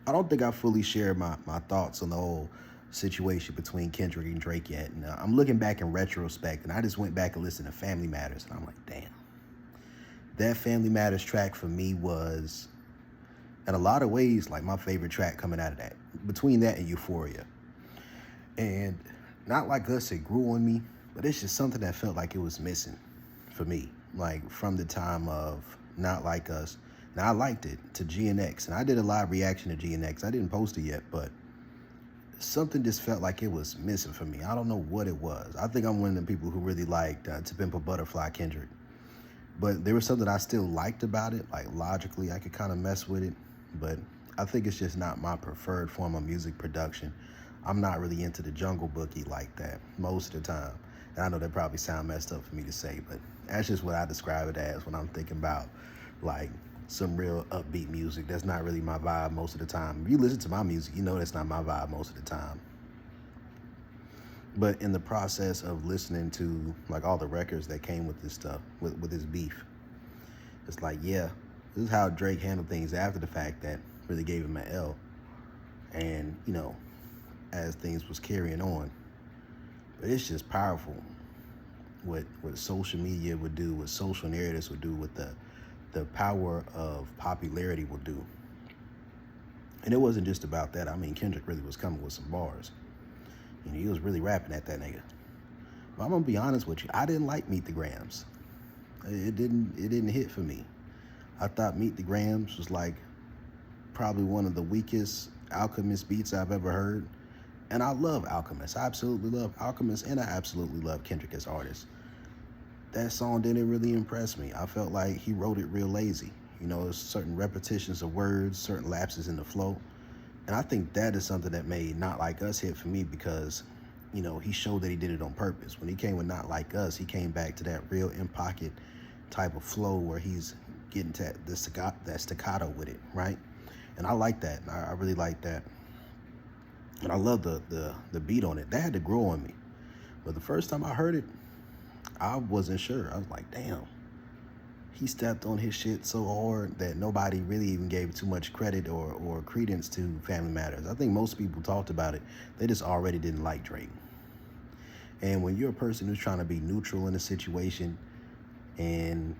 I don't think I fully shared my thoughts on the whole situation between Kendrick and Drake yet. And I'm looking back in retrospect, and I just went back and listened to Family Matters, and I'm like, damn, that Family Matters track for me was, in a lot of ways, like my favorite track coming out of that. Between that and Euphoria, and Not Like Us, it grew on me, but it's just something that felt like it was missing for me. Like from the time of Not Like Us, now I liked it, to GNX, and I did a live reaction to GNX. I didn't post it yet, but something just felt like it was missing for me. I don't know what it was. I think I'm one of the people who really liked To Pimp a Butterfly Kendrick, but there was something I still liked about it. Like logically, I could kind of mess with it, but I think it's just not my preferred form of music production. I'm not really into the Jungle Boogie like that most of the time. And I know that probably sound messed up for me to say, but that's just what I describe it as when I'm thinking about like some real upbeat music. That's not really my vibe most of the time. If you listen to my music, you know that's not my vibe most of the time. But in the process of listening to like all the records that came with this stuff, with this beef, it's like, yeah, this is how Drake handled things after the fact that really gave him an L. And, you know, as things was carrying on. But it's just powerful what social media would do, what social narratives would do, what the power of popularity will do. And it wasn't just about that. I mean, Kendrick really was coming with some bars. You know, he was really rapping at that nigga. But I'm gonna be honest with you, I didn't like Meet the Grams. It didn't hit for me. I thought Meet the Grams was like probably one of the weakest Alchemist beats I've ever heard. And I love Alchemist. I absolutely love Alchemist, and I absolutely love Kendrick as artist. That song didn't really impress me. I felt like he wrote it real lazy. You know, there's certain repetitions of words, certain lapses in the flow. And I think that is something that made Not Like Us hit for me because, you know, he showed that he did it on purpose. When he came with Not Like Us, he came back to that real in-pocket type of flow where he's getting to that staccato with it, right? And I like that. I really like that. And I love the beat on it. That had to grow on me. But the first time I heard it, I wasn't sure. I was like, damn. He stepped on his shit so hard that nobody really even gave too much credit or credence to Family Matters. I think most people talked about it. They just already didn't like Drake. And when you're a person who's trying to be neutral in a situation and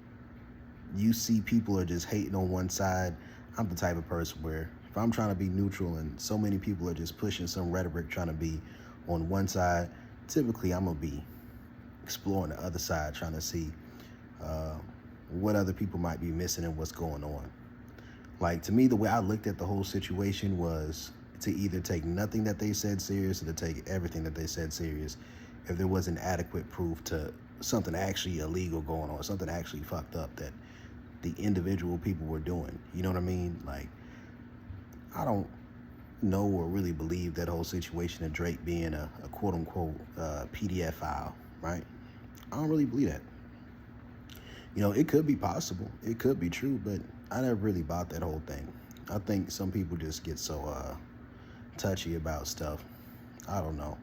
you see people are just hating on one side, I'm the type of person where if I'm trying to be neutral and so many people are just pushing some rhetoric trying to be on one side, typically I'm going to be exploring the other side, trying to see what other people might be missing and what's going on. Like, to me, the way I looked at the whole situation was to either take nothing that they said serious or to take everything that they said serious if there wasn't adequate proof to something actually illegal going on, something actually fucked up that the individual people were doing. You know what I mean? Like, I don't know or really believe that whole situation of Drake being a quote-unquote PDF file, right? I don't really believe that. You know, it could be possible. It could be true, but I never really bought that whole thing. I think some people just get so touchy about stuff. I don't know.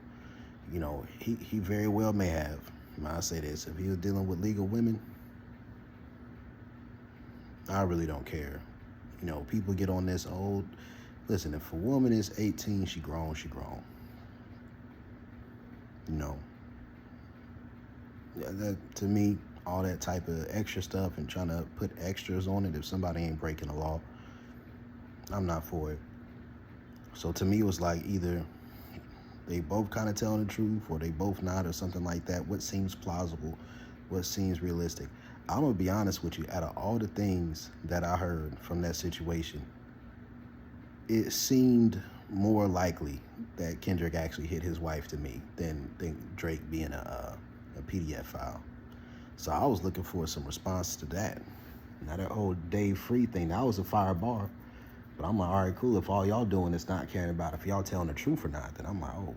You know, he very well may have. I say this, if he was dealing with legal women, I really don't care. You know, people get on this old, listen, if a woman is 18, she grown, she grown. You know, that, to me, all that type of extra stuff and trying to put extras on it if somebody ain't breaking the law, I'm not for it. So to me, it was like either they both kind of telling the truth or they both not or something like that. What seems plausible, what seems realistic. I'm going to be honest with you, out of all the things that I heard from that situation, it seemed more likely that Kendrick actually hit his wife to me than Drake being a PDF file. So I was looking for some response to that. Now that whole Dave Free thing, that was a fire bar. But I'm like, all right, cool. If all y'all doing is not caring about if y'all telling the truth or not, then I'm like, oh,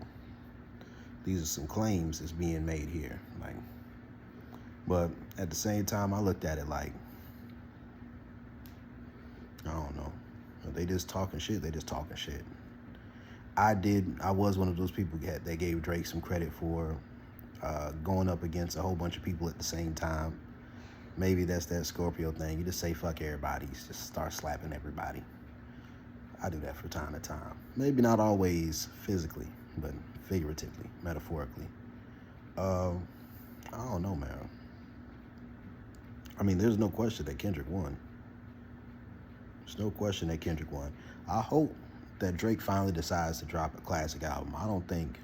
these are some claims that's being made here. Like, but at the same time, I looked at it like, I don't know. If they just talking shit, they just talking shit. I was one of those people that gave Drake some credit for going up against a whole bunch of people at the same time. Maybe that's that Scorpio thing. You just say fuck everybody. You just start slapping everybody. I do that from time to time. Maybe not always physically, but figuratively, metaphorically. I don't know, man. I mean, there's no question that Kendrick won. There's no question that Kendrick won. I hope that Drake finally decides to drop a classic album. I don't think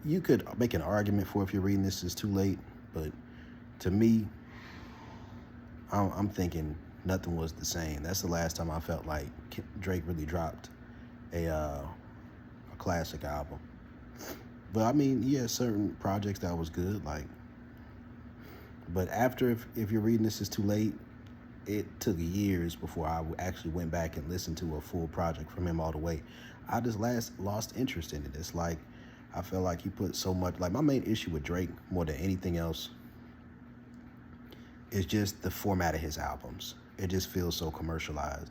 you could make an argument for if you're reading this is too late, but to me, I'm thinking nothing was the same. That's the last time I felt like Drake really dropped a classic album. But I mean, yeah, certain projects that was good, like. But after, if you're reading this is too late, it took years before I actually went back and listened to a full project from him all the way. I just lost interest in it. It's like I felt like he put so much. Like my main issue with Drake, more than anything else, is just the format of his albums. It just feels so commercialized.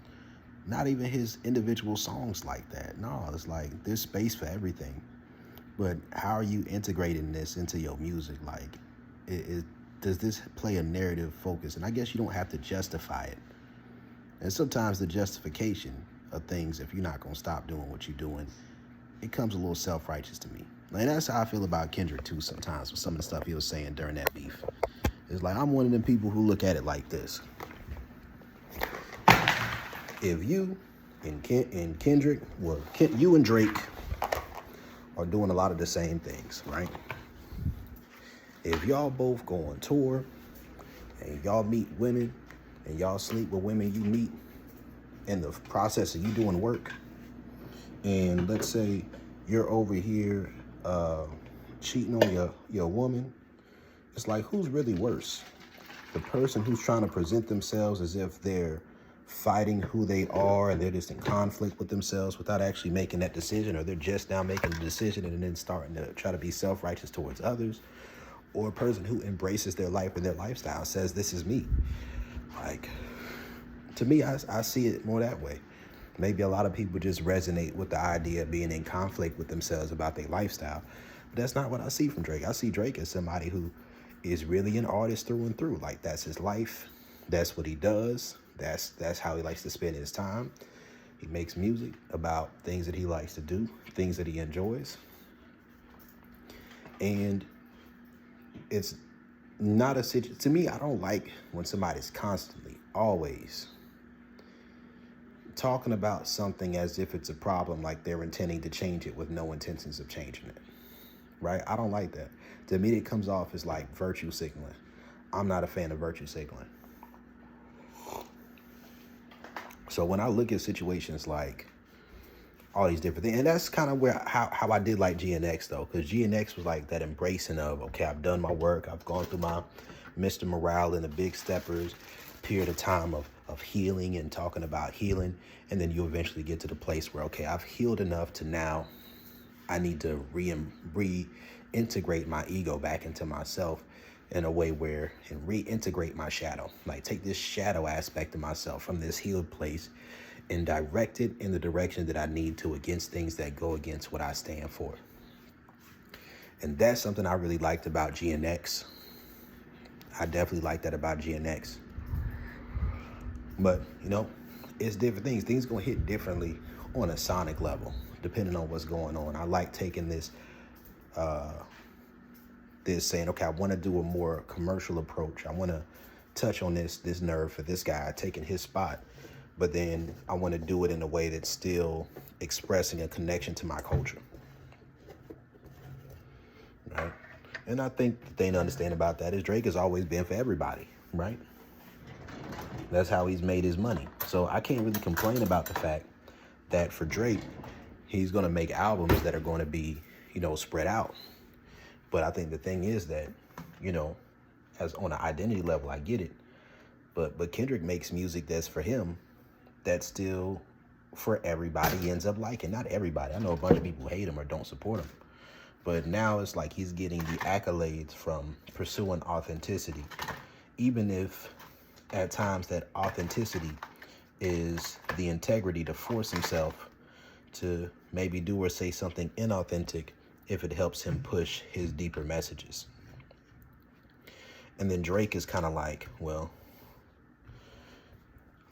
Not even his individual songs like that. No, it's like there's space for everything. But how are you integrating this into your music? Like, does this play a narrative focus? And I guess you don't have to justify it. And sometimes the justification of things, if you're not going to stop doing what you're doing, it comes a little self-righteous to me. And that's how I feel about Kendrick, too, sometimes, with some of the stuff he was saying during that beef. It's like, I'm one of them people who look at it like this. If you and Kendrick, well, you and Drake are doing a lot of the same things, right? If y'all both go on tour and y'all meet women and y'all sleep with women you meet in the process of you doing work, and let's say you're over here cheating on your woman, it's like, who's really worse? The person who's trying to present themselves as if they're fighting who they are and they're just in conflict with themselves without actually making that decision, or they're just now making the decision and then starting to try to be self-righteous towards others, or a person who embraces their life and their lifestyle, says, this is me. Like, to me, I see it more that way. Maybe a lot of people just resonate with the idea of being in conflict with themselves about their lifestyle. But that's not what I see from Drake. I see Drake as somebody who is really an artist through and through. Like, that's his life. That's what he does. That's how he likes to spend his time. He makes music about things that he likes to do, things that he enjoys. And it's not a situation. To me, I don't like when somebody's constantly, always talking about something as if it's a problem, like they're intending to change it with no intentions of changing it, right? I don't like that. To me, it comes off as like virtue signaling. I'm not a fan of virtue signaling. So when I look at situations like all these different things, and that's kind of where how I did like GNX though, because GNX was like that embracing of, okay, I've done my work, I've gone through my Mr. Morale and the Big Steppers period of time of healing and talking about healing, and then you eventually get to the place where, okay, I've healed enough to now I need to reintegrate my ego back into myself in a way where, and reintegrate my shadow, like take this shadow aspect of myself from this healed place and direct it in the direction that I need to, against things that go against what I stand for. And that's something I really liked about GNX. I definitely like that about GNX. But, you know, it's different things. Things gonna hit differently on a sonic level, depending on what's going on. I like taking this saying, okay, I want to do a more commercial approach. I want to touch on this nerve for this guy, taking his spot, but then I want to do it in a way that's still expressing a connection to my culture, right? And I think the thing to understand about that is Drake has always been for everybody, right? That's how he's made his money. So I can't really complain about the fact that for Drake, he's going to make albums that are going to be, you know, spread out. But I think the thing is that, you know, as on an identity level, I get it. But Kendrick makes music that's for him, that's still for everybody he ends up liking. Not everybody. I know a bunch of people hate him or don't support him. But now it's like he's getting the accolades from pursuing authenticity. Even if at times that authenticity is the integrity to force himself to maybe do or say something inauthentic if it helps him push his deeper messages. And then Drake is kind of like, well,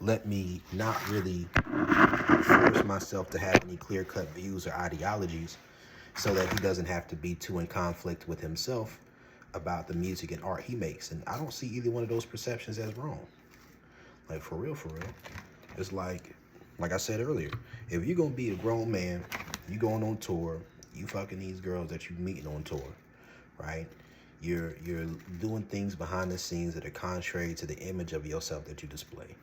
let me not really force myself to have any clear-cut views or ideologies, so that he doesn't have to be too in conflict with himself about the music and art he makes. And I don't see either one of those perceptions as wrong. Like, for real, for real. It's like I said earlier, if you're gonna be a grown man, you going on tour, you fucking these girls that you meeting on tour, right? You're doing things behind the scenes that are contrary to the image of yourself that you display.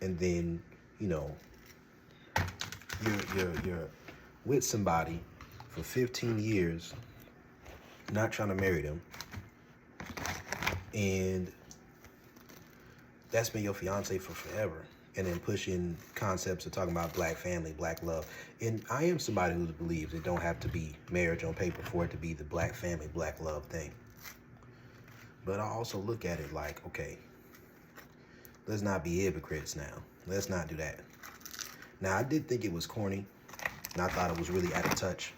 And then, you know, you're with somebody for 15 years, not trying to marry them, and that's been your fiance for forever, and then pushing concepts of talking about black family, black love. And I am somebody who believes it don't have to be marriage on paper for it to be the black family, black love thing. But I also look at it like, okay, let's not be hypocrites now. Let's not do that. Now, I did think it was corny, and I thought it was really out of touch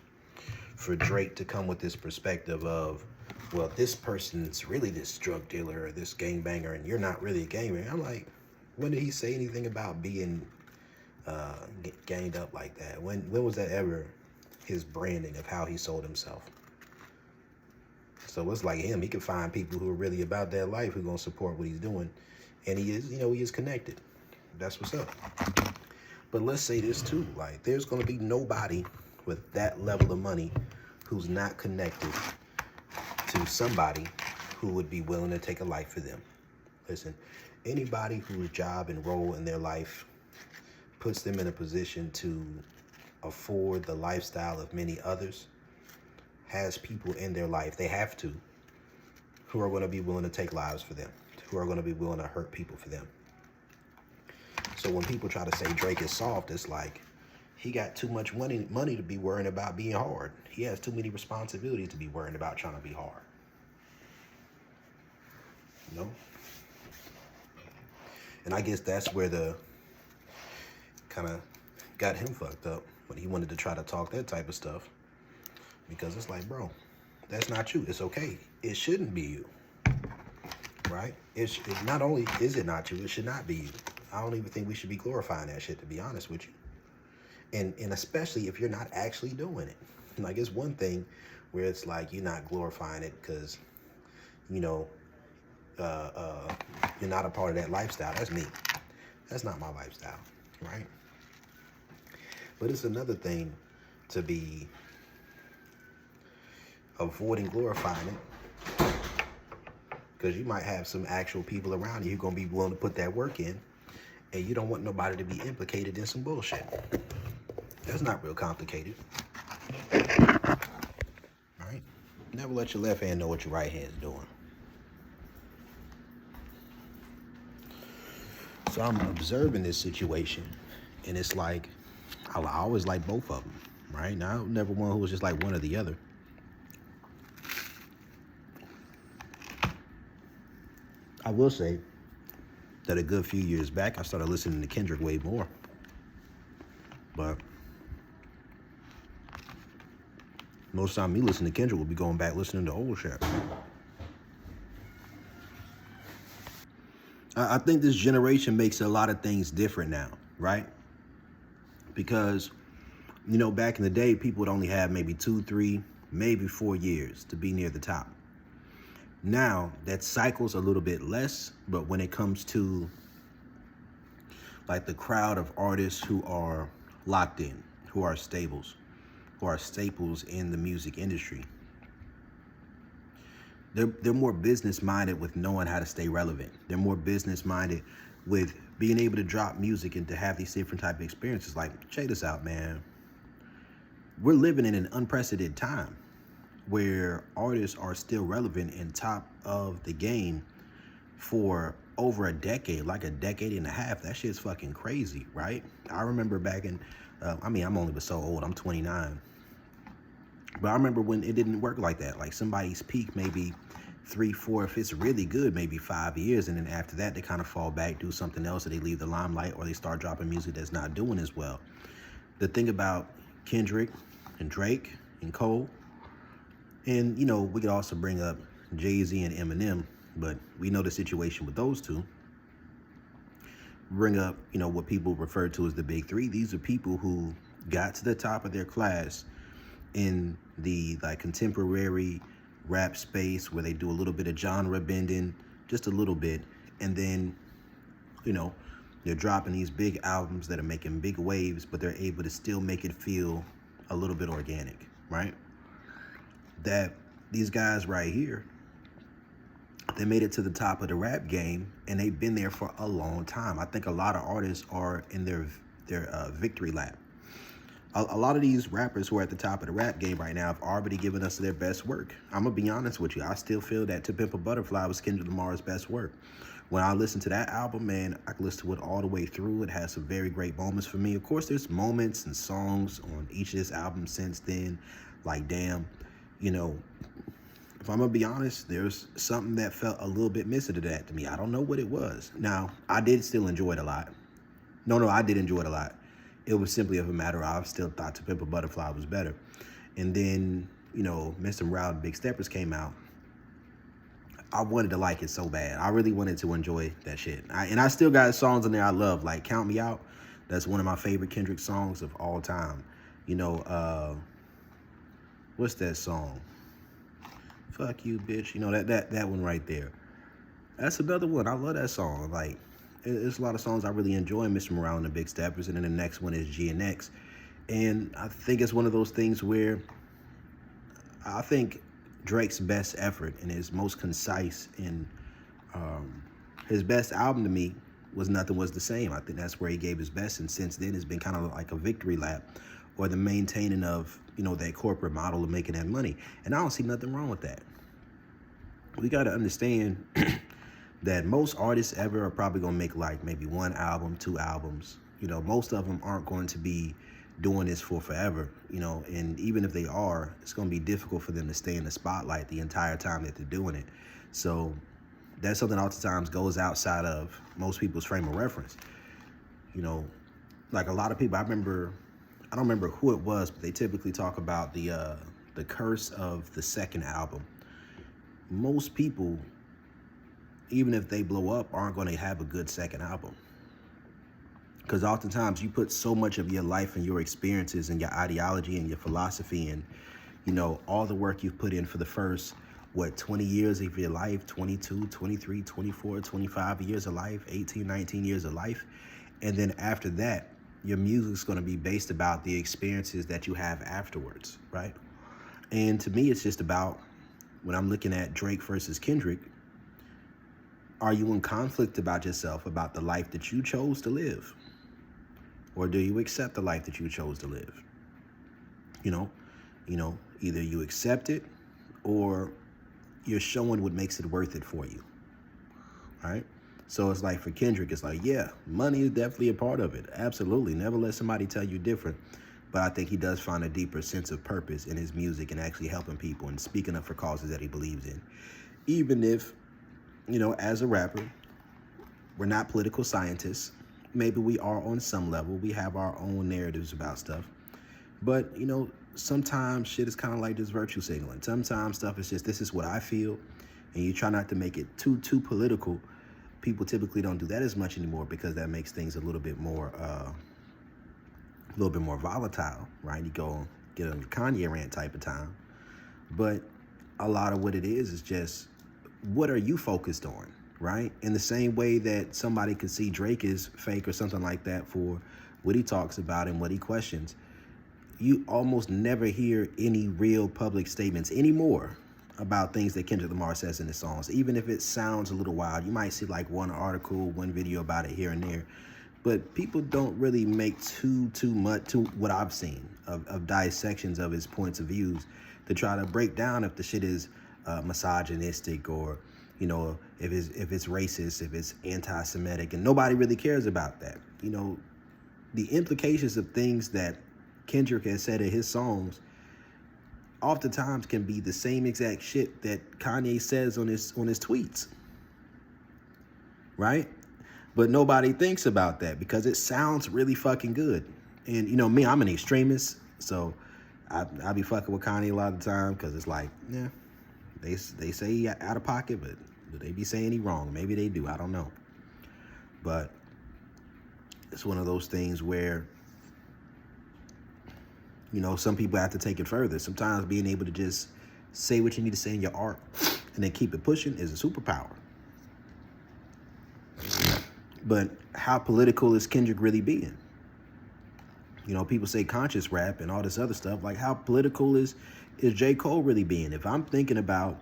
for Drake to come with this perspective of, well, this person's really this drug dealer or this gangbanger, and you're not really a gangbanger. I'm like, when did he say anything about being ganged up like that? When was that ever his branding of how he sold himself? So it's like him. He can find people who are really about that life who are going to support what he's doing. And he is, he is connected. That's what's up. But let's say this too. Like, there's going to be nobody with that level of money who's not connected to somebody who would be willing to take a life for them. Listen, anybody whose job and role in their life puts them in a position to afford the lifestyle of many others has people in their life, they have to, who are going to be willing to take lives for them, who are going to be willing to hurt people for them. So when people try to say Drake is soft, it's like he got too much money to be worrying about being hard. He has too many responsibilities to be worrying about trying to be hard. You know? And I guess that's where the kind of got him fucked up when he wanted to try to talk that type of stuff. Because it's like, bro, that's not you. It's okay. It shouldn't be you. Right? It not only is it not you, it should not be you. I don't even think we should be glorifying that shit, to be honest with you. And especially if you're not actually doing it. Like, it's one thing where it's like you're not glorifying it because, you're not a part of that lifestyle. That's me. That's not my lifestyle, right? But it's another thing to be avoiding glorifying it, because you might have some actual people around you who are going to be willing to put that work in, and you don't want nobody to be implicated in some bullshit. That's not real complicated. All right? Never let your left hand know what your right hand's doing. So I'm observing this situation, and it's like, I always like both of them, right? Now, I'm never one who was just like one or the other. I will say that a good few years back, I started listening to Kendrick way more. But most of the time me listening to Kendrick will be going back listening to old shit. I think this generation makes a lot of things different now, right? Because, back in the day, people would only have maybe 2, 3, maybe 4 years to be near the top. Now, that cycle's a little bit less, but when it comes to like the crowd of artists who are locked in, who are staples in the music industry, they're more business-minded with knowing how to stay relevant. They're more business-minded with being able to drop music and to have these different type of experiences. Like, check this out, man. We're living in an unprecedented time where artists are still relevant and top of the game for over a decade, like a decade and a half. That shit's fucking crazy, right? I remember back in, I'm only but so old, I'm 29. But I remember when it didn't work like that. Like, somebody's peak maybe 3, 4, if it's really good, maybe 5 years. And then after that, they kind of fall back, do something else, or they leave the limelight, or they start dropping music that's not doing as well. The thing about Kendrick and Drake and Cole, and, we could also bring up Jay-Z and Eminem, but we know the situation with those two. bring up, what people refer to as the big three. These are people who got to the top of their class in the like contemporary rap space where they do a little bit of genre bending, just a little bit, and then, they're dropping these big albums that are making big waves, but they're able to still make it feel a little bit organic, right? That these guys right here, they made it to the top of the rap game, and they've been there for a long time. I think a lot of artists are in their victory lap. A lot of these rappers who are at the top of the rap game right now have already given us their best work. I'm going to be honest with you. I still feel that To Pimp a Butterfly was Kendrick Lamar's best work. When I listen to that album, man, I can listen to it all the way through. It has some very great moments for me. Of course, there's moments and songs on each of his albums since then. Like, damn, if I'm going to be honest, there's something that felt a little bit missing to that to me. I don't know what it was. Now, I did still enjoy it a lot. No, I did enjoy it a lot. It was simply of a matter of I still thought To Pimp a Butterfly was better. And then, Mr. Morale and Big Steppers came out. I wanted to like it so bad. I really wanted to enjoy that shit. And I still got songs in there I love, like Count Me Out. That's one of my favorite Kendrick songs of all time. What's that song? Fuck You, Bitch. That one right there. That's another one. I love that song. Like, there's a lot of songs I really enjoy, Mr. Morale and the Big Steppers, and then the next one is GNX. And I think it's one of those things where I think Drake's best effort and his most concise and his best album to me was Nothing Was the Same. I think that's where he gave his best, and since then it's been kind of like a victory lap or the maintaining of, that corporate model of making that money. And I don't see nothing wrong with that. We got to understand that most artists ever are probably going to make like maybe one album, two albums. Most of them aren't going to be doing this for forever, and even if they are, it's going to be difficult for them to stay in the spotlight the entire time that they're doing it. So that's something oftentimes goes outside of most people's frame of reference. Like a lot of people, I don't remember who it was, but they typically talk about the curse of the second album. Most people, even if they blow up, aren't going to have a good second album. Because oftentimes you put so much of your life and your experiences and your ideology and your philosophy and, all the work you've put in for the first, 20 years of your life, 22, 23, 24, 25 years of life, 18, 19 years of life. And then after that, your music's going to be based about the experiences that you have afterwards, right? And to me, it's just about, when I'm looking at Drake versus Kendrick, are you in conflict about yourself, about the life that you chose to live? Or do you accept the life that you chose to live? Either you accept it or you're showing what makes it worth it for you, right? So it's like for Kendrick, it's like, yeah, money is definitely a part of it. Absolutely. Never let somebody tell you different. But I think he does find a deeper sense of purpose in his music and actually helping people and speaking up for causes that he believes in. Even if, as a rapper, we're not political scientists. Maybe we are on some level. We have our own narratives about stuff. But, sometimes shit is kind of like this virtue signaling. Sometimes stuff is just, this is what I feel. And you try not to make it too political. People typically don't do that as much anymore because that makes things a little bit more volatile, right? You go get on your Kanye rant type of time. But a lot of what it is just, what are you focused on, right? In the same way that somebody could see Drake is fake or something like that for what he talks about and what he questions, you almost never hear any real public statements anymore about things that Kendrick Lamar says in his songs. Even if it sounds a little wild, you might see like one article, one video about it here and there. But people don't really make too much, what I've seen, of dissections of his points of views to try to break down if the shit is misogynistic or, if it's racist, if it's anti-Semitic, and nobody really cares about that. The implications of things that Kendrick has said in his songs oftentimes can be the same exact shit that Kanye says on his tweets, right? But nobody thinks about that because it sounds really fucking good. And me, I'm an extremist, so I be fucking with Kanye a lot of the time because it's like, yeah, they say he out of pocket, but do they be saying he wrong? Maybe they do. I don't know. But it's one of those things where, you know, some people have to take it further. Sometimes being able to just say what you need to say in your art and then keep it pushing is a superpower. But how political is Kendrick really being? You know, people say conscious rap and all this other stuff. Like, how political is J. Cole really being? If I'm thinking about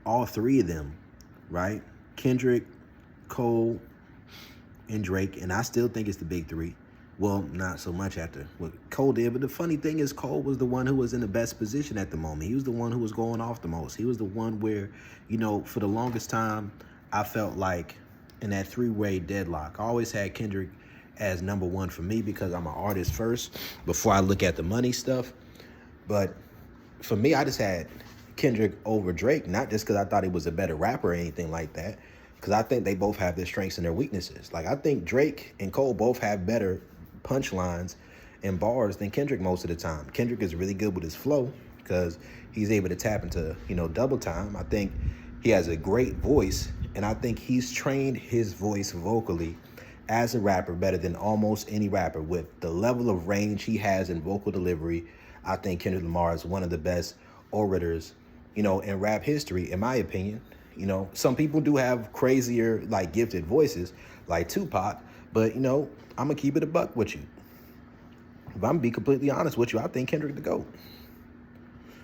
all three of them, right? Kendrick, Cole, and Drake, and I still think it's the big three. Well, not so much after what Cole did, but the funny thing is Cole was the one who was in the best position at the moment. He was the one who was going off the most. He was the one where, you know, for the longest time, I felt like in that three-way deadlock, I always had Kendrick as number one for me because I'm an artist first before I look at the money stuff. But for me, I just had Kendrick over Drake, not just because I thought he was a better rapper or anything like that, because I think they both have their strengths and their weaknesses. Like, I think Drake and Cole both have better punchlines and bars than Kendrick most of the time. Kendrick is really good with his flow because he's able to tap into, you know, double time. I think he has a great voice, and I think he's trained his voice vocally as a rapper better than almost any rapper. With the level of range he has in vocal delivery, I think Kendrick Lamar is one of the best orators, you know, in rap history, in my opinion. You know, some people do have crazier, like, gifted voices, like Tupac, but, you know, I'm going to keep it a buck with you. If I'm going to be completely honest with you, I think Kendrick the GOAT,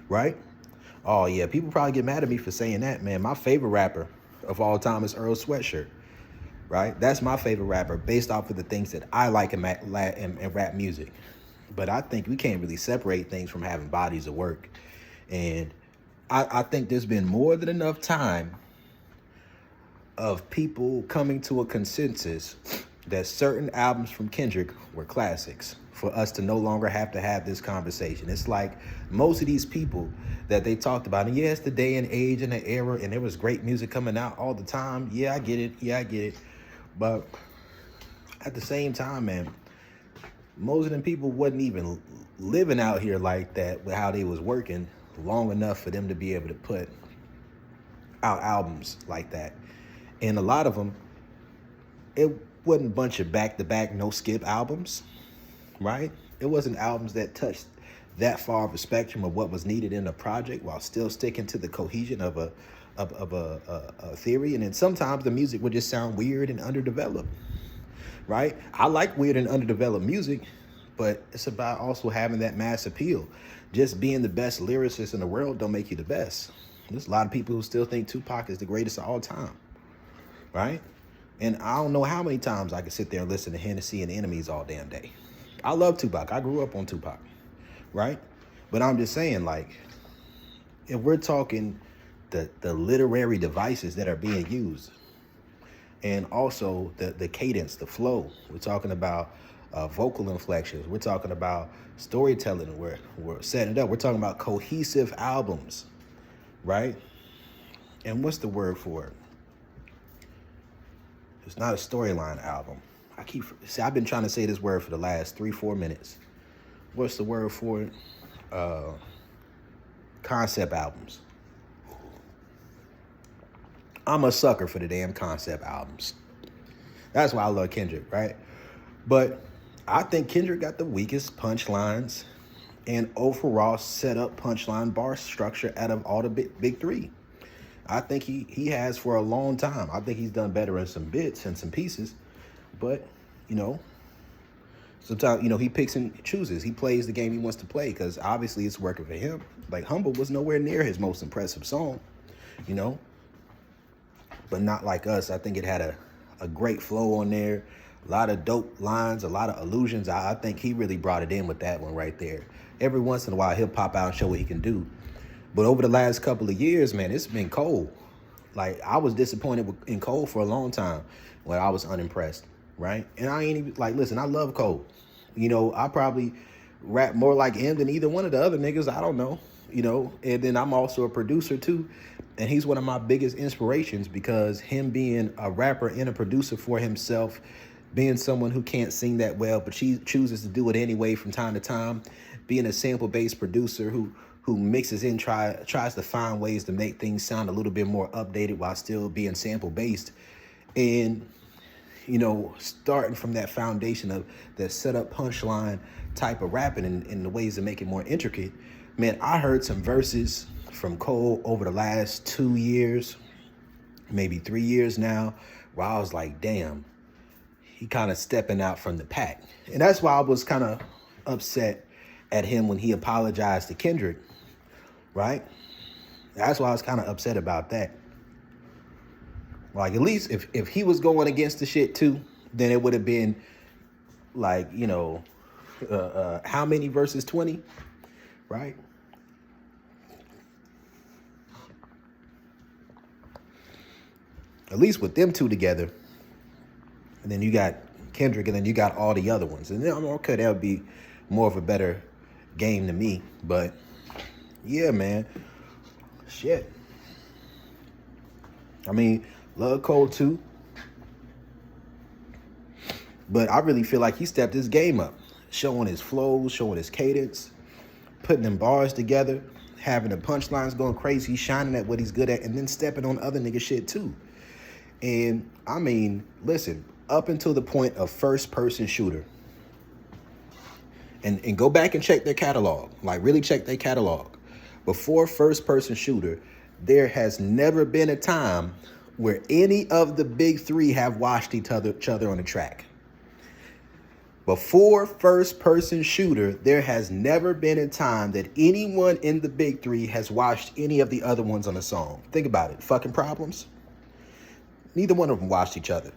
right? Oh, yeah, people probably get mad at me for saying that, man. My favorite rapper of all time is Earl Sweatshirt, right? That's my favorite rapper based off of the things that I like in rap music. But I think we can't really separate things from having bodies of work. And I think there's been more than enough time of people coming to a consensus that certain albums from Kendrick were classics for us to no longer have to have this conversation. It's like most of these people that they talked about, and yes, the day and age and the era, and there was great music coming out all the time. Yeah, I get it. Yeah, I get it. But at the same time, man, most of them people wasn't even living out here like that with how they was working long enough for them to be able to put out albums like that. And a lot of them, it wasn't a bunch of back-to-back, no-skip albums, right? It wasn't albums that touched that far of a spectrum of what was needed in a project while still sticking to the cohesion of a theory. And then sometimes the music would just sound weird and underdeveloped, right? I like weird and underdeveloped music, but it's about also having that mass appeal. Just being the best lyricist in the world don't make you the best. There's a lot of people who still think Tupac is the greatest of all time, right? And I don't know how many times I could sit there and listen to Hennessy and Enemies all damn day. I love Tupac. I grew up on Tupac, right? But I'm just saying, like, if we're talking the literary devices that are being used, and also the cadence, the flow, we're talking about vocal inflections, we're talking about storytelling, we're setting it up, we're talking about cohesive albums, right? And what's the word for it? It's not a storyline album. I've been trying to say this word for the last 3-4 minutes. What's the word for it? Concept albums. I'm a sucker for the damn concept albums. That's why I love Kendrick, right? But I think Kendrick got the weakest punchlines and overall set up punchline bar structure out of all the big three. I think he has for a long time. I think he's done better in some bits and some pieces. But, you know, sometimes, you know, he picks and chooses. He plays the game he wants to play because obviously it's working for him. Like, Humble was nowhere near his most impressive song, you know. But not like Us. I think it had a great flow on there. A lot of dope lines, a lot of allusions. I think he really brought it in with that one right there. Every once in a while, he'll pop out and show what he can do. But over the last couple of years, man, it's been Cole. Like, I was disappointed in Cole for a long time when I was unimpressed, right? And I ain't even, like, listen, I love Cole. You know, I probably rap more like him than either one of the other niggas. I don't know, you know. And then I'm also a producer, too. And he's one of my biggest inspirations because him being a rapper and a producer for himself, being someone who can't sing that well, but she chooses to do it anyway from time to time, being a sample-based producer who mixes in, tries to find ways to make things sound a little bit more updated while still being sample-based. And you know, starting from that foundation of the setup punchline type of rapping and the ways to make it more intricate. Man, I heard some verses from Cole over the last 2 years, maybe 3 years now, where I was like, damn, he kind of stepping out from the pack. And that's why I was kind of upset at him when he apologized to Kendrick, right? That's why I was kind of upset about that. Like, at least if he was going against the shit too, then it would have been like, you know, how many versus 20, right? At least with them two together. And then you got Kendrick, and then you got all the other ones. And then, okay, that would be more of a better game to me. But yeah, man, shit. I mean, love Cole too, but I really feel like he stepped his game up, showing his flows, showing his cadence, putting them bars together, having the punchlines going crazy, shining at what he's good at, and then stepping on other nigga shit too. And I mean, listen, up until the point of First Person Shooter, and go back and check their catalog, like really check their catalog. Before First Person Shooter, there has never been a time where any of the big three have watched each other on the track. Before First Person Shooter, there has never been a time that anyone in the big three has watched any of the other ones on a song. Think about it. Fucking Problems. Neither one of them watched each other.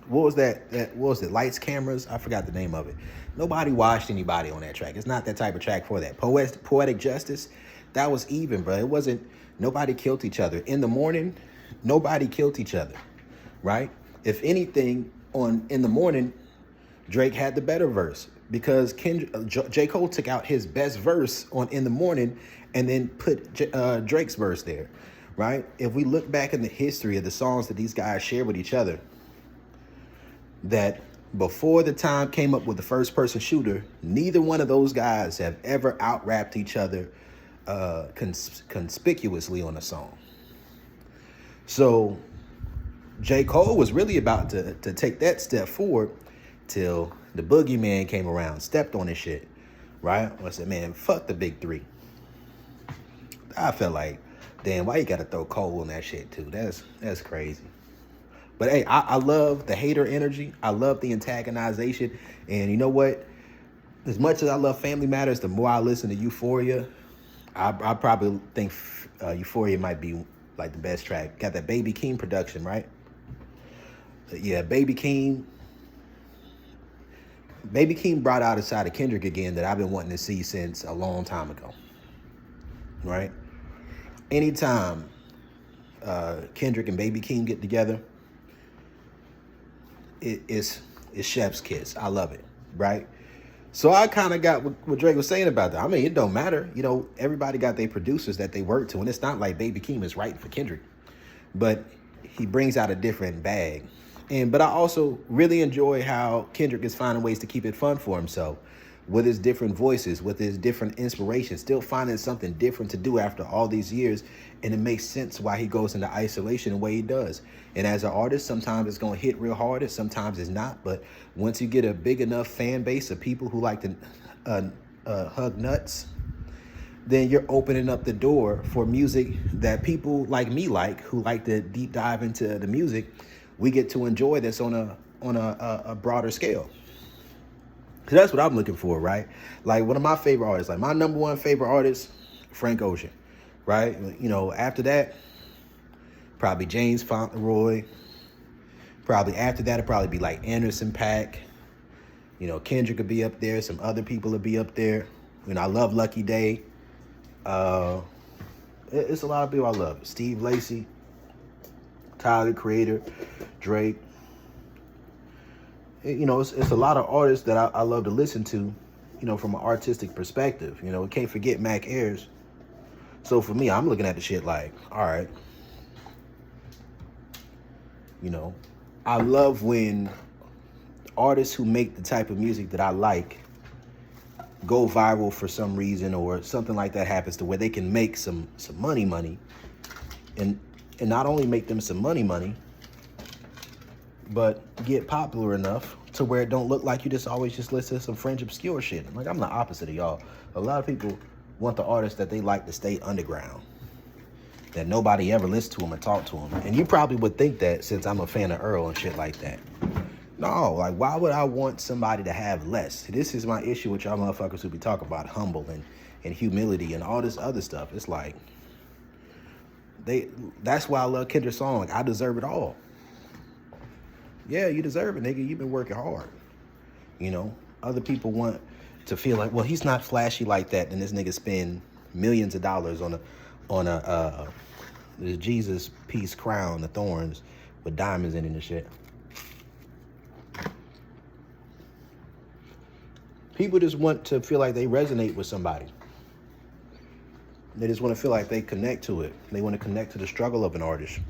What was that? What was it? Lights, Cameras? I forgot the name of it. Nobody watched anybody on that track. It's not that type of track for that. Poetic Justice, that was even, bro. It wasn't, nobody killed each other. In the Morning, nobody killed each other, right? If anything, on In the Morning, Drake had the better verse because J. Cole took out his best verse on In the Morning and then put Drake's verse there, right? If we look back in the history of the songs that these guys share with each other, that before the time came up with the First Person Shooter, neither one of those guys have ever out-rapped each other conspicuously on a song. So J. Cole was really about to take that step forward till the Boogeyman came around, stepped on his shit, right? I said, man, fuck the big three. I felt like, damn, why you gotta throw Cole on that shit too? That's crazy. But hey, I love the hater energy. I love the antagonization. And you know what? As much as I love Family Matters, the more I listen to Euphoria, I probably think Euphoria might be like the best track. Got that Baby Keem production, right? Yeah, Baby Keem. Baby Keem brought out a side of Kendrick again that I've been wanting to see since a long time ago, right? Anytime Kendrick and Baby Keem get together, it's chef's kiss. I love it, right? So I kind of got what Drake was saying about that. I mean, it don't matter. You know, everybody got their producers that they work to, and it's not like Baby Keem is writing for Kendrick, but he brings out a different bag. But I also really enjoy how Kendrick is finding ways to keep it fun for himself with his different voices, with his different inspirations, still finding something different to do after all these years. And it makes sense why he goes into isolation the way he does. And as an artist, sometimes it's going to hit real hard and sometimes it's not. But once you get a big enough fan base of people who like to hug nuts, then you're opening up the door for music that people like me like, who like to deep dive into the music. We get to enjoy this on a broader scale. Because that's what I'm looking for, right? Like one of my favorite artists, like my number one favorite artist, Frank Ocean, right? You know, after that, probably James Fauntleroy. Probably after that, it'd probably be like Anderson .Paak. You know, Kendrick could be up there. Some other people would be up there. You know, I love Lucky Day. It's a lot of people I love. Steve Lacy, Tyler, Creator, Drake. You know, it's a lot of artists that I love to listen to, you know, from an artistic perspective. You know, we can't forget Mac Ayres. So for me, I'm looking at the shit like, all right. You know, I love when artists who make the type of music that I like go viral for some reason or something like that happens to where they can make some money. And not only make them some money, but get popular enough to where it don't look like you just always just listen to some fringe obscure shit. Like, I'm the opposite of y'all. A lot of people want the artists that they like to stay underground, that nobody ever listens to them and talk to them. And you probably would think that since I'm a fan of Earl and shit like that. No, like, why would I want somebody to have less? This is my issue with y'all motherfuckers who be talking about humble and humility and all this other stuff. It's like, that's why I love Kendrick's song. Like, I deserve it all. Yeah, you deserve it, nigga. You've been working hard. You know, other people want to feel like, well, he's not flashy like that, and this nigga spend millions of dollars on the Jesus piece crown, the thorns with diamonds in it and shit. People just want to feel like they resonate with somebody. They just want to feel like they connect to it. They want to connect to the struggle of an artist.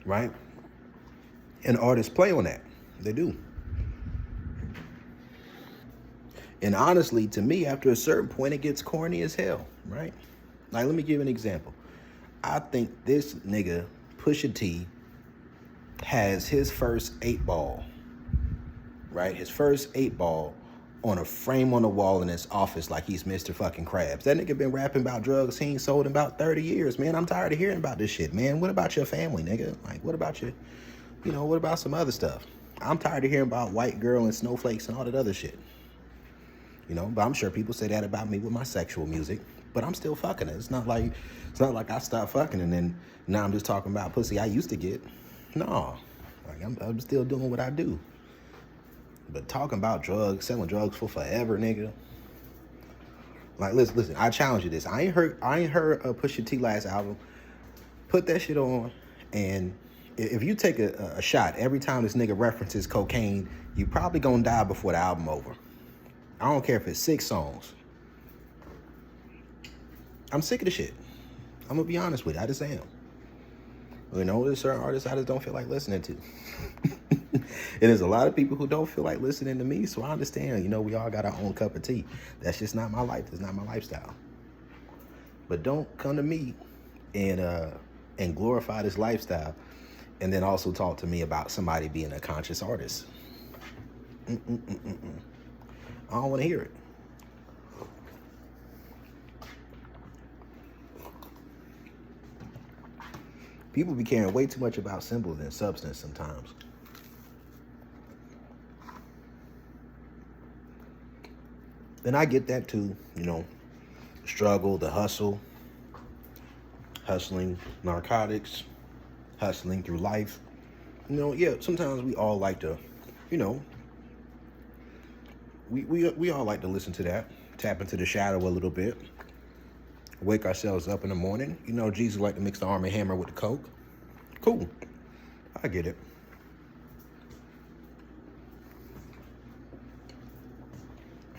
Right? And artists play on that. They do. And honestly, to me, after a certain point, it gets corny as hell, right? Like, let me give you an example. I think this nigga, Pusha T, has his first 8-ball, right? His first 8-ball on a frame on the wall in his office like he's Mr. fucking Krabs. That nigga been rapping about drugs he ain't sold in about 30 years, man. I'm tired of hearing about this shit, man. What about your family, nigga? Like, what about your, what about some other stuff? I'm tired of hearing about white girl and snowflakes and all that other shit. But I'm sure people say that about me with my sexual music, but I'm still fucking it. It's not like I stopped fucking and then now I'm just talking about pussy I used to get. No, like I'm still doing what I do. But talking about drugs, selling drugs for forever, nigga. Like, listen, I challenge you this. I ain't heard Pusha T last album. Put that shit on, and if you take a shot every time this nigga references cocaine, you probably gonna die before the album over. I don't care if it's 6 songs. I'm sick of the shit. I'm gonna be honest with you. I just am. There's certain artists I just don't feel like listening to. And there's a lot of people who don't feel like listening to me, so I understand. We all got our own cup of tea. That's just not my life. That's not my lifestyle. But don't come to me and glorify this lifestyle and then also talk to me about somebody being a conscious artist. I don't want to hear it. People be caring way too much about symbols than substance sometimes. And I get that too, struggle, the hustle, hustling narcotics, hustling through life. Sometimes we all like to, we all like to listen to that, tap into the shadow a little bit, wake ourselves up in the morning. Jesus like to mix the Arm & Hammer with the Coke. Cool. I get it.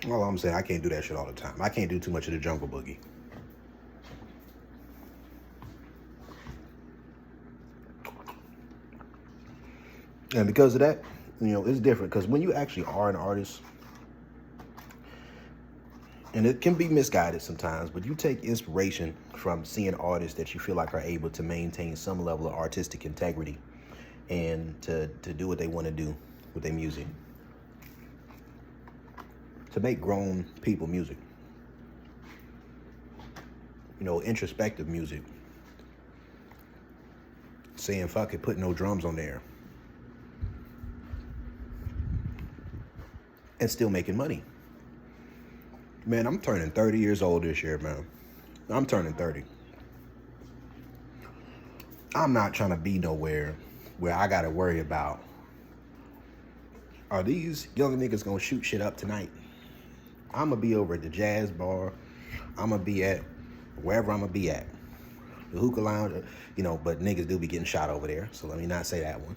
All I'm saying, I can't do that shit all the time. I can't do too much of the Jungle Boogie. And because of that, it's different. Because when you actually are an artist, and it can be misguided sometimes, but you take inspiration from seeing artists that you feel like are able to maintain some level of artistic integrity and to do what they want to do with their music. To make grown people music. Introspective music. Saying fuck it, put no drums on there. And still making money. Man, I'm turning 30 years old this year, man. I'm turning 30. I'm not trying to be nowhere where I gotta worry about, are these young niggas gonna shoot shit up tonight? I'm gonna be over at the jazz bar. I'm gonna be at wherever I'm gonna be at. The hookah lounge, but niggas do be getting shot over there, so let me not say that one.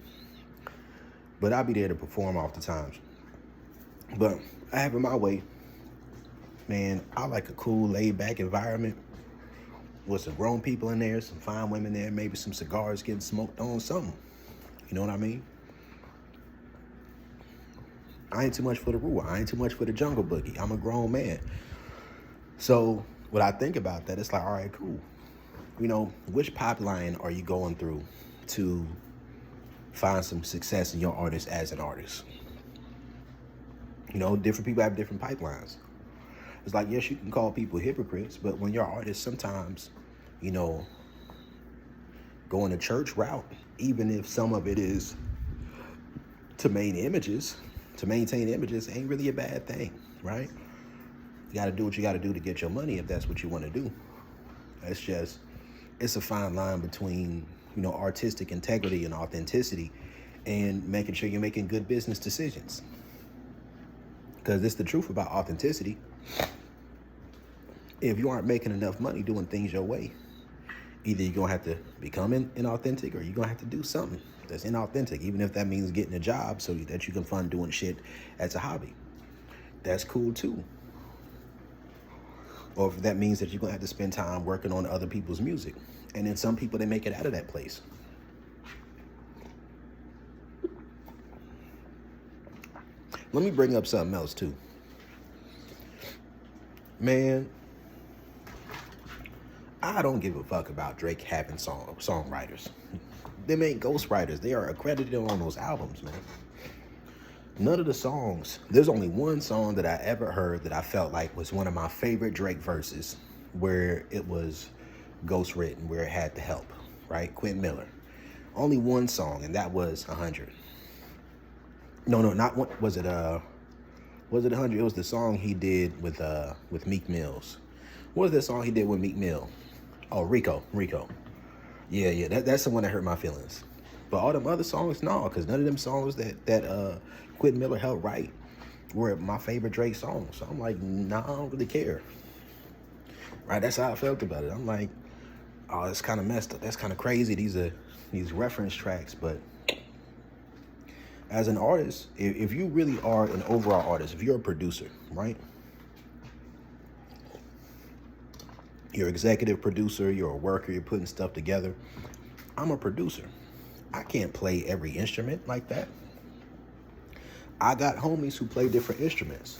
But I'll be there to perform off the times. But I have it my way. Man, I like a cool, laid-back environment with some grown people in there, some fine women there, maybe some cigars getting smoked on, something. You know what I mean? I ain't too much for the rule. I ain't too much for the Jungle Boogie. I'm a grown man. So when I think about that, it's like, all right, cool. which pipeline are you going through to find some success in your artist as an artist? Different people have different pipelines. It's like, yes, you can call people hypocrites, but when you're artists, sometimes, going the church route, even if some of it is to maintain images, ain't really a bad thing, right? You got to do what you got to do to get your money if that's what you want to do. It's a fine line between, artistic integrity and authenticity and making sure you're making good business decisions. Because it's the truth about authenticity. If you aren't making enough money doing things your way, either you're going to have to become inauthentic or you're going to have to do something that's inauthentic, even if that means getting a job so that you can fund doing shit as a hobby. That's cool too. Or if that means that you're going to have to spend time working on other people's music. And then some people, they make it out of that place. Let me bring up something else too. Man, I don't give a fuck about Drake having songwriters. Them ain't ghostwriters. They are accredited on those albums, man. None of the songs, there's only one song that I ever heard that I felt like was one of my favorite Drake verses, where it was ghostwritten, where it had the help, right? Quentin Miller. Only one song, and that was 100. No, not one. Was it 100? It was the song he did with Meek Mills. What was that song he did with Meek Mill? Oh, Rico. Yeah, that's the one that hurt my feelings. But all them other songs, no, because none of them songs that Quentin Miller helped write were my favorite Drake songs. So I'm like, nah, I don't really care. Right, that's how I felt about it. I'm like, oh, it's kind of messed up. That's kind of crazy. These reference tracks, but as an artist, if you really are an overall artist, if you're a producer, right? You're an executive producer, you're a worker, you're putting stuff together. I'm a producer. I can't play every instrument like that. I got homies who play different instruments.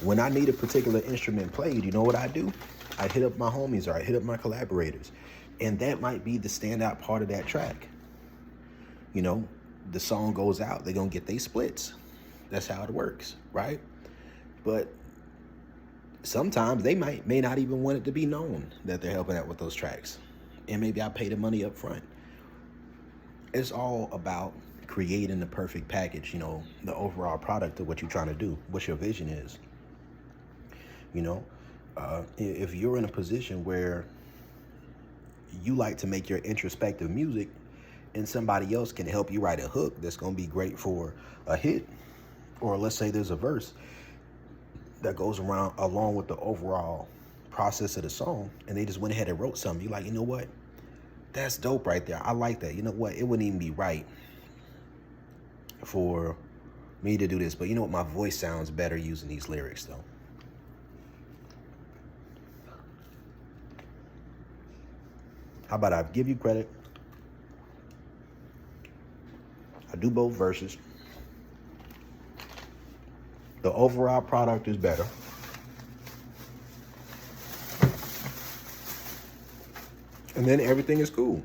When I need a particular instrument played, you know what I do? I hit up my homies or I hit up my collaborators. And that might be the standout part of that track. The song goes out, they're going to get their splits. That's how it works, right? But sometimes they may not even want it to be known that they're helping out with those tracks. And maybe I pay the money up front. It's all about creating the perfect package, the overall product of what you're trying to do, what your vision is. If you're in a position where you like to make your introspective music and somebody else can help you write a hook that's going to be great for a hit, or let's say there's a verse that goes along with the overall process of the song, and they just went ahead and wrote something, you're like, you know what? That's dope right there. I like that. You know what? It wouldn't even be right for me to do this, but you know what? My voice sounds better using these lyrics, though. How about I give you credit? I do both verses. The overall product is better. And then everything is cool.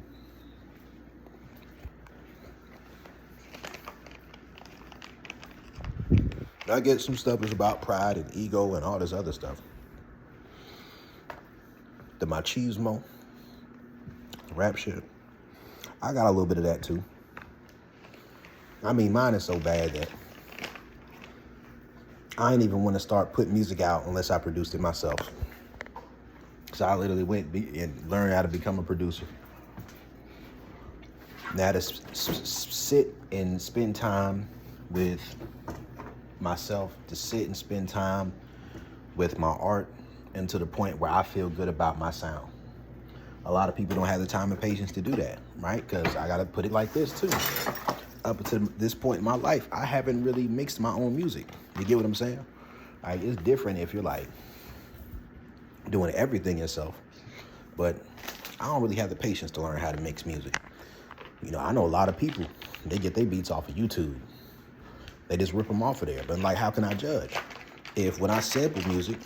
I get some stuff is about pride and ego and all this other stuff. The machismo, rap shit. I got a little bit of that too. I mean, mine is so bad that I ain't even want to start putting music out unless I produced it myself. So I literally went and learned how to become a producer. Now to sit and spend time with myself, to sit and spend time with my art, and to the point where I feel good about my sound. A lot of people don't have the time and patience to do that, right? Because I got to put it like this too. Up until this point in my life, I haven't really mixed my own music. You get what I'm saying? Like, it's different if you're like doing everything yourself, but I don't really have the patience to learn how to mix music. I know a lot of people, they get their beats off of YouTube. They just rip them off of there. But like, how can I judge? If when I sample music,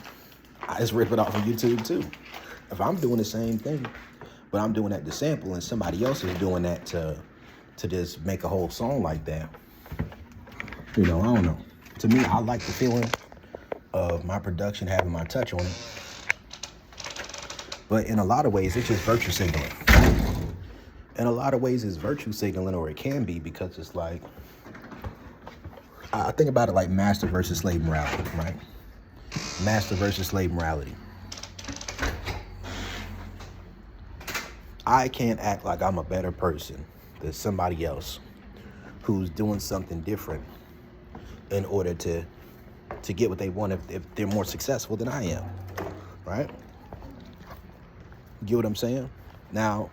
I just rip it off of YouTube too. If I'm doing the same thing, But I'm doing that to sample, and somebody else is doing that to just make a whole song like that. You know, I don't know. To me, I like the feeling of my production having my touch on it. But in a lot of ways, it's just virtue signaling. In a lot of ways, it's virtue signaling, or it can be, because it's like, I think about it like master versus slave morality, right? Master versus slave morality. I can't act like I'm a better person than somebody else who's doing something different in order to get what they want if they're more successful than I am, right? Get what I'm saying? Now,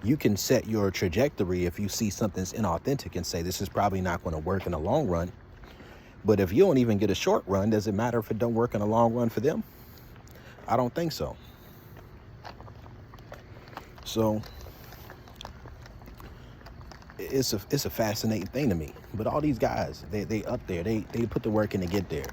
you can set your trajectory if you see something's inauthentic and say, this is probably not going to work in the long run. But if you don't even get a short run, does it matter if it don't work in the long run for them? I don't think so. So it's a fascinating thing to me. But all these guys, they up there, they put the work in to get there.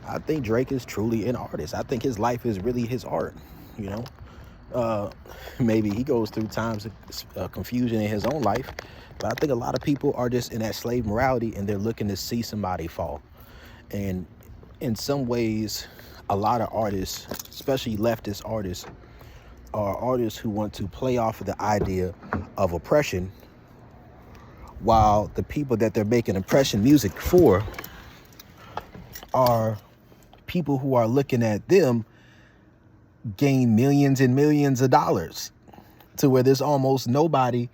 I think Drake is truly an artist. I think his life is really his art, you know. Maybe he goes through times of confusion in his own life, but I think a lot of people are just in that slave morality, and they're looking to see somebody fall. And in some ways, a lot of artists, especially leftist artists, are artists who want to play off of the idea of oppression, while the people that they're making oppression music for are people who are looking at them gain millions and millions of dollars, to where there's almost nobody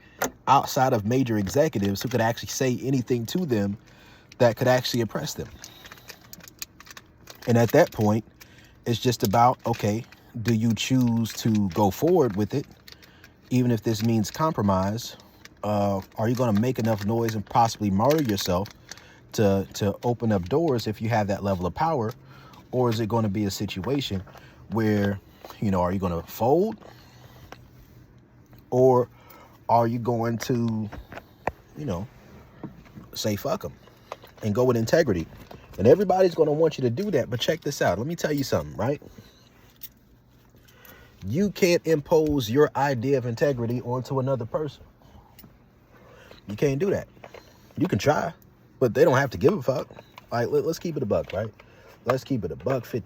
outside of major executives who could actually say anything to them that could actually oppress them. And at that point, it's just about, okay, do you choose to go forward with it, even if this means compromise? Are you going to make enough noise and possibly martyr yourself to open up doors if you have that level of power? Or is it going to be a situation where, you know, are you going to fold? Or are you going to, you know, say fuck them and go with integrity? And everybody's going to want you to do that. But check this out. Let me tell you something, right? You can't impose your idea of integrity onto another person. You can't do that. You can try, but they don't have to give a fuck. Like, let's keep it a buck, right? Let's keep it a $1.50.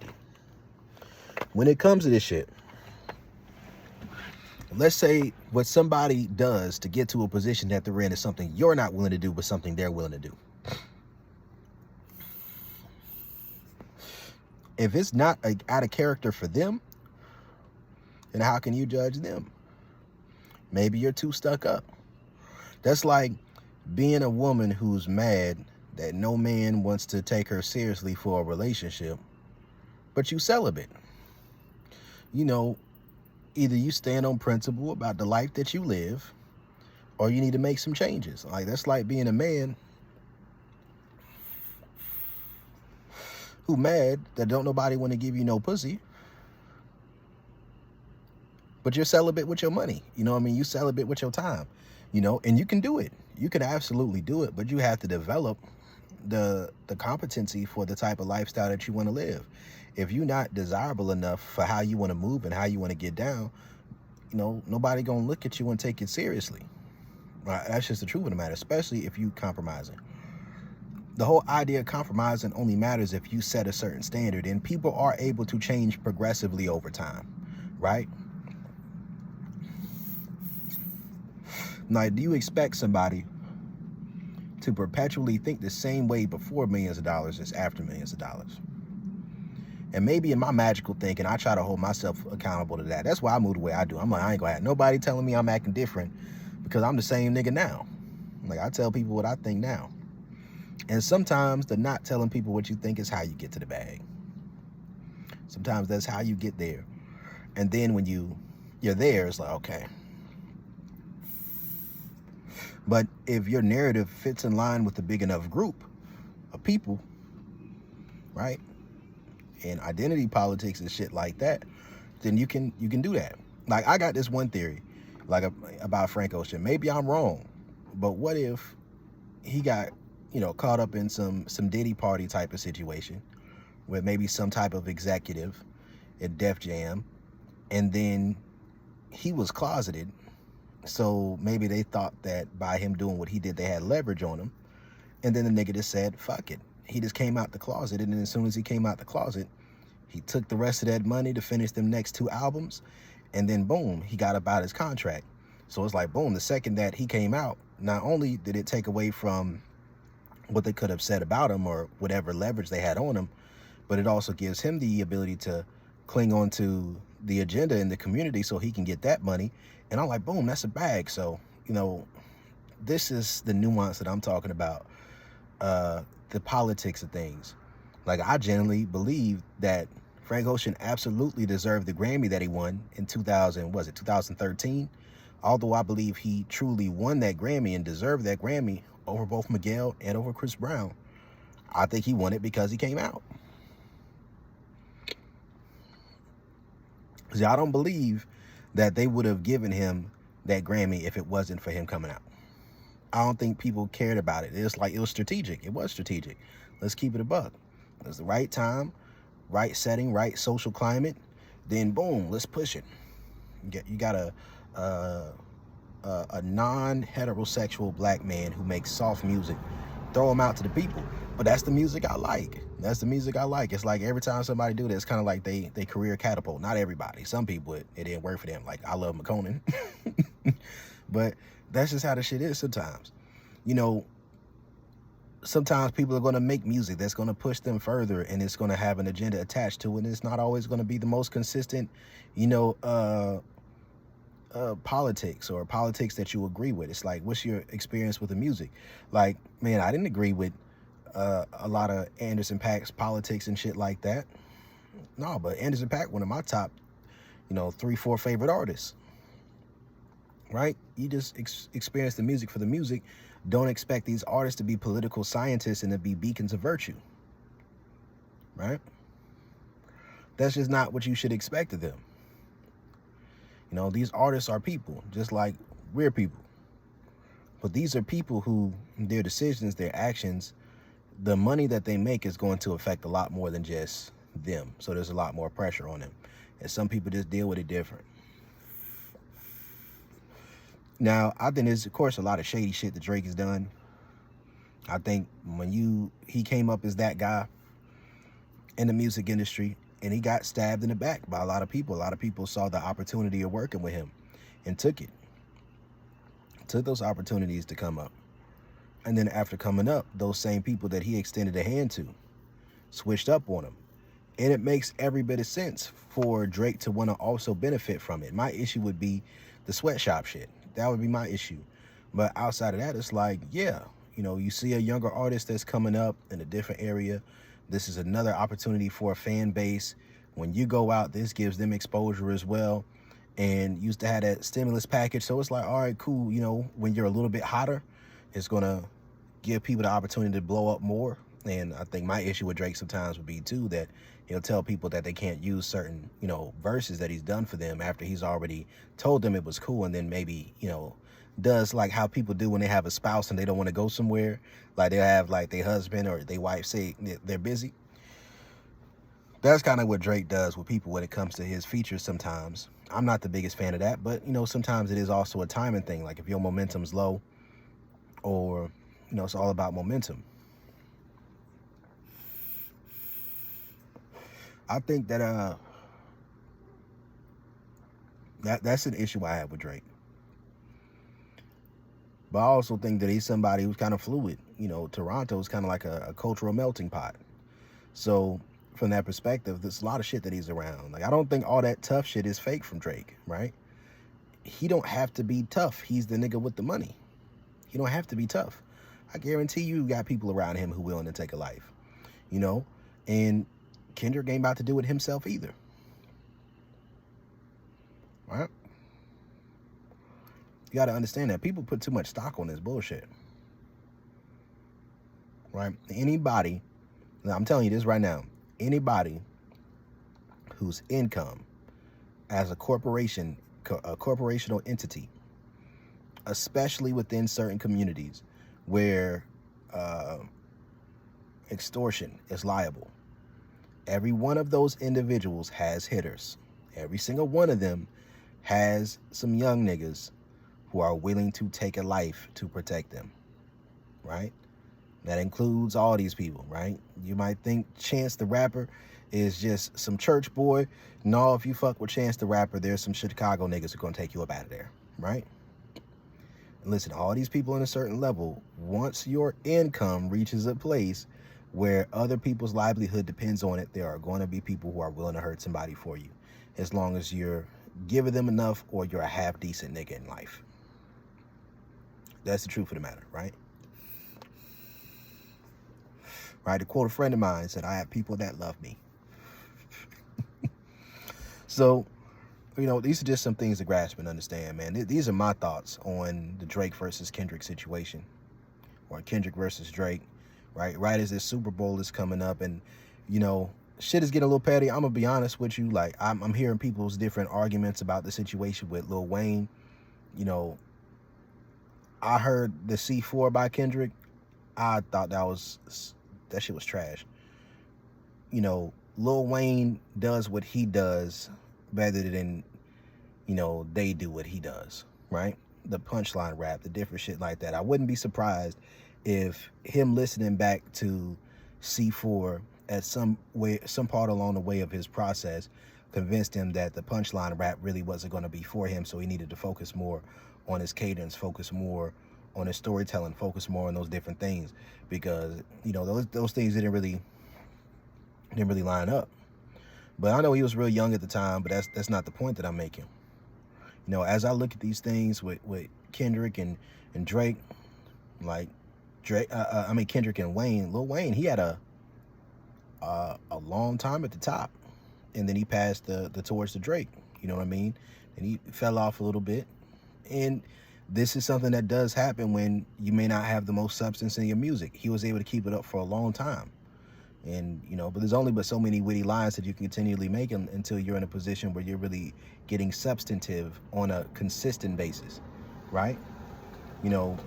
When it comes to this shit, let's say what somebody does to get to a position that they're in is something you're not willing to do, but something they're willing to do. If it's not out of character for them, then how can you judge them? Maybe you're too stuck up. That's like being a woman who's mad that no man wants to take her seriously for a relationship, but you celibate. You know, either you stand on principle about the life that you live, or you need to make some changes. Like, that's like being a man who mad that don't nobody want to give you no pussy, but you're celibate with your money. You know what I mean? You celibate with your time, you know, and you can do it. You can absolutely do it, but you have to develop the competency for the type of lifestyle that you want to live. If you're not desirable enough for how you want to move and how you want to get down, you know, nobody gonna look at you and take it seriously. Right? That's just the truth of the matter, especially if you compromising. The whole idea of compromising only matters if you set a certain standard, and people are able to change progressively over time, right? Now, do you expect somebody to perpetually think the same way before millions of dollars as after millions of dollars? And maybe in my magical thinking, I try to hold myself accountable to that. That's why I move the way I do. I'm like, I ain't gonna have nobody telling me I'm acting different, because I'm the same nigga now. Like, I tell people what I think now. And sometimes the not telling people what you think is how you get to the bag. Sometimes that's how you get there. And then when you're there, it's like, okay. But if your narrative fits in line with a big enough group of people, right, and identity politics and shit like that, then you can do that. Like, I got this one theory, like about Frank Ocean. Maybe I'm wrong, but what if he got, you know, caught up in some Diddy party type of situation with maybe some type of executive at Def Jam, and then he was closeted, So maybe they thought that by him doing what he did, they had leverage on him. And then the nigga just said, fuck it. He just came out the closet. And then as soon as he came out the closet, he took the rest of that money to finish them next 2 albums. And then boom, he got about his contract. So it's like, boom, the second that he came out, not only did it take away from what they could have said about him or whatever leverage they had on him, but it also gives him the ability to cling on to the agenda in the community so he can get that money. And I'm like, boom, that's a bag. So, you know, this is the nuance that I'm talking about, the politics of things. Like, I genuinely believe that Frank Ocean absolutely deserved the Grammy that he won in 2013. Although I believe he truly won that Grammy and deserved that Grammy over both Miguel and over Chris Brown. I think he won it because he came out. See, I don't believe that they would have given him that Grammy if it wasn't for him coming out. I don't think people cared about it. It's like, it was strategic. It was strategic. Let's keep it a buck. It was the right time, right setting, right social climate. Then boom, let's push it. You got a non-heterosexual black man who makes soft music. Throw him out to the people. But that's the music I like. That's the music I like. It's like every time somebody do this, it's kind of like they career catapult. Not everybody. Some people, it didn't work for them. Like, I love McConan. But that's just how the shit is sometimes. You know, sometimes people are going to make music that's going to push them further, and it's going to have an agenda attached to it, and it's not always going to be the most consistent, you know, politics or politics that you agree with. It's like, what's your experience with the music? Like, man, I didn't agree with a lot of Anderson .Paak's politics and shit like that. No, but Anderson .Paak, one of my top, you know, 3-4 favorite artists. Right? You just experience the music for the music. Don't expect these artists to be political scientists and to be beacons of virtue. Right? That's just not what you should expect of them. You know, these artists are people, just like we're people. But these are people who, their decisions, their actions, the money that they make is going to affect a lot more than just them. So there's a lot more pressure on them. And some people just deal with it different. Now, I think there's, of course, a lot of shady shit that Drake has done. I think when he came up as that guy in the music industry, and he got stabbed in the back by a lot of people. A lot of people saw the opportunity of working with him and took it. Took those opportunities to come up. And then after coming up, those same people that he extended a hand to switched up on him. And it makes every bit of sense for Drake to want to also benefit from it. My issue would be the sweatshop shit. That would be my issue. But outside of that, it's like, yeah, you know, you see a younger artist that's coming up in a different area. This is another opportunity for a fan base. When you go out, this gives them exposure as well. And used to have that stimulus package. So it's like, all right, cool. You know, when you're a little bit hotter, it's going to give people the opportunity to blow up more. And I think my issue with Drake sometimes would be, too, that he'll tell people that they can't use certain, you know, verses that he's done for them after he's already told them it was cool. And then maybe, you know, does like how people do when they have a spouse and they don't want to go somewhere. Like they'll have like their husband or their wife say they're busy. That's kind of what Drake does with people when it comes to his features sometimes. I'm not the biggest fan of that, but, you know, sometimes it is also a timing thing. Like if your momentum's low or, you know, it's all about momentum. I think that that's an issue I have with Drake. But I also think that he's somebody who's kind of fluid. You know, Toronto is kind of like a cultural melting pot. So from that perspective, there's a lot of shit that he's around. Like, I don't think all that tough shit is fake from Drake, right? He don't have to be tough. He's the nigga with the money. He don't have to be tough. I guarantee you got people around him who willing to take a life, you know? And Kendrick ain't about to do it himself either. Right? You got to understand that people put too much stock on this bullshit. Right? Anybody, I'm telling you this right now, anybody whose income as a corporation, a corporational entity, especially within certain communities where extortion is liable, every one of those individuals has hitters. Every single one of them has some young niggas who are willing to take a life to protect them, right? That includes all these people, right? You might think Chance the Rapper is just some church boy. No, if you fuck with Chance the Rapper, there's some Chicago niggas who are going to take you up out of there, right? And listen, all these people in a certain level, once your income reaches a place where other people's livelihood depends on it, there are going to be people who are willing to hurt somebody for you, as long as you're giving them enough or you're a half-decent nigga in life. That's the truth of the matter, right? Right, to quote a friend of mine, said, I have people that love me. So, you know, these are just some things to grasp and understand, man. These are my thoughts on the Drake versus Kendrick situation, or Kendrick versus Drake, right? Right as this Super Bowl is coming up, and, you know, shit is getting a little petty. I'm going to be honest with you. Like, I'm hearing people's different arguments about the situation with Lil Wayne. You know, I heard the C4 by Kendrick. I thought that shit was trash. You know, Lil Wayne does what he does better than, you know, they do what he does, right? The punchline rap, the different shit like that. I wouldn't be surprised if him listening back to C4 at some part along the way of his process convinced him that the punchline rap really wasn't going to be for him, so he needed to focus more on his cadence, focus more on his storytelling, focus more on those different things, because, you know, those things didn't really line up. But I know he was real young at the time, but that's not the point that I'm making. You know, as I look at these things with Kendrick and Drake, like Kendrick and Wayne, Lil Wayne, he had a long time at the top, and then he passed the torch to Drake. You know what I mean? And he fell off a little bit. And this is something that does happen when you may not have the most substance in your music. He was able to keep it up for a long time. And, you know, but there's only but so many witty lines that you can continually make until you're in a position where you're really getting substantive on a consistent basis, right? You know,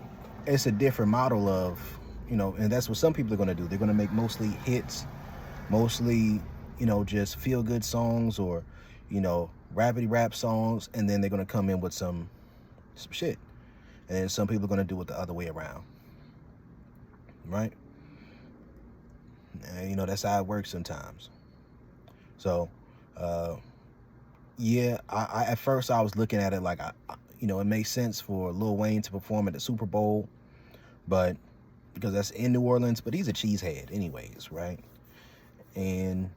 it's a different model of, you know, and that's what some people are going to do. They're going to make mostly hits, mostly, you know, just feel good songs, or, you know, rapidy rap songs, and then they're going to come in with some shit. And then some people are going to do it the other way around, right? And, you know, that's how it works sometimes. So, yeah, I at first I was looking at it like, you know, it makes sense for Lil Wayne to perform at the Super Bowl, but because that's in New Orleans, but he's a cheesehead anyways, right? And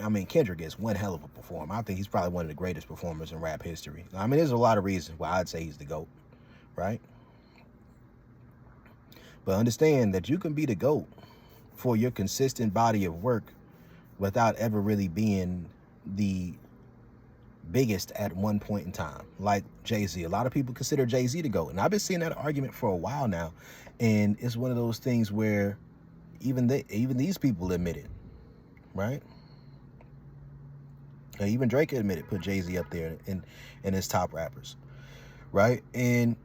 I mean, Kendrick is one hell of a performer. I think he's probably one of the greatest performers in rap history. I mean, there's a lot of reasons why I'd say he's the GOAT, right? But understand that you can be the GOAT for your consistent body of work without ever really being the biggest at one point in time, like Jay-Z. A lot of people consider Jay-Z the GOAT, and I've been seeing that argument for a while now, and it's one of those things where even these people admit it, right? Even Drake admitted, put Jay-Z up there in his top rappers, right? And,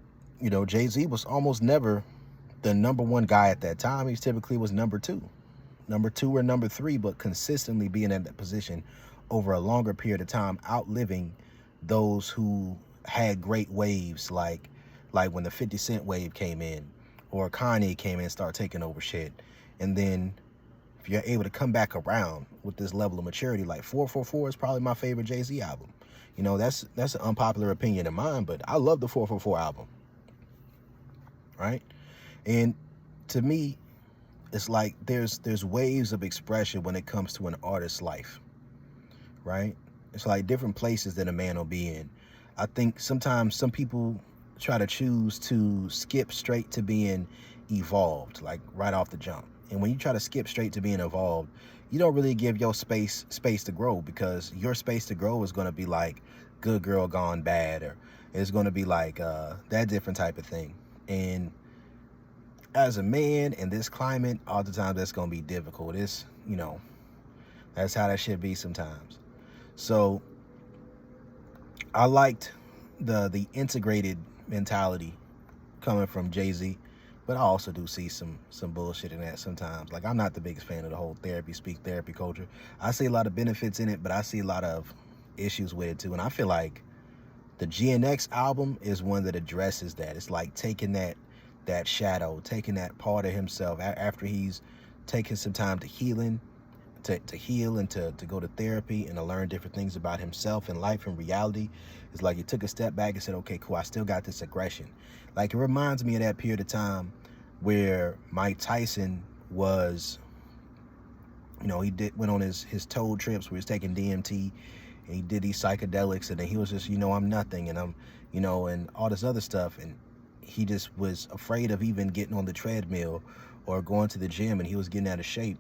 you know, Jay-Z was almost never the number one guy at that time. He typically was number two or number three, but consistently being in that position over a longer period of time, outliving those who had great waves, like when the 50 Cent wave came in, or Kanye came in and started taking over shit. And then if you're able to come back around with this level of maturity, like 444 is probably my favorite Jay-Z album. You know, that's an unpopular opinion of mine, but I love the 444 album, right? And to me, it's like there's waves of expression when it comes to an artist's life, right? It's like different places that a man will be in. I think sometimes some people try to choose to skip straight to being evolved, like right off the jump. And when you try to skip straight to being evolved, you don't really give your space to grow, because your space to grow is going to be like Good Girl Gone Bad, or it's going to be like that different type of thing. And as a man in this climate, all the time that's going to be difficult. It's, you know, that's how that should be sometimes. So I liked the integrated mentality coming from Jay-Z, but I also do see some bullshit in that sometimes. Like, I'm not the biggest fan of the whole therapy culture. I see a lot of benefits in it, but I see a lot of issues with it too. And I feel like The GNX album is one that addresses that. It's like taking that shadow, taking that part of himself after he's taken some time to healing, to heal and to go to therapy and to learn different things about himself and life and reality. It's like he took a step back and said, okay, cool, I still got this aggression. Like, it reminds me of that period of time where Mike Tyson was, you know, he went on his toad trips where he was taking DMT, and he did these psychedelics, and then he was just, you know, I'm nothing, and I'm, you know, and all this other stuff, and he just was afraid of even getting on the treadmill or going to the gym, and he was getting out of shape.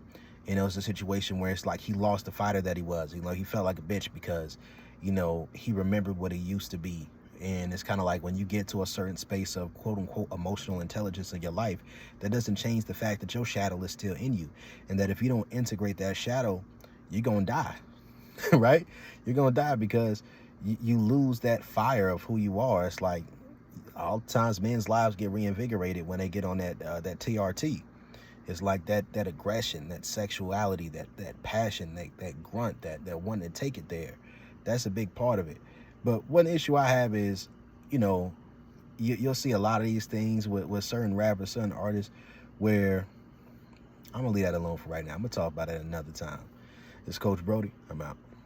And it was a situation where it's like he lost the fighter that he was. You know, he felt like a bitch because, you know, he remembered what he used to be. And it's kind of like when you get to a certain space of quote unquote emotional intelligence in your life, that doesn't change the fact that your shadow is still in you. And that if you don't integrate that shadow, you're going to die, right? You're going to die because you lose that fire of who you are. It's like all times men's lives get reinvigorated when they get on that TRT. It's like that aggression, that sexuality, that passion, that grunt, that wanting to take it there. That's a big part of it. But one issue I have is, you know, you'll see a lot of these things with certain rappers, certain artists, where I'm going to leave that alone for right now. I'm going to talk about it another time. It's Coach Brodie. I'm out.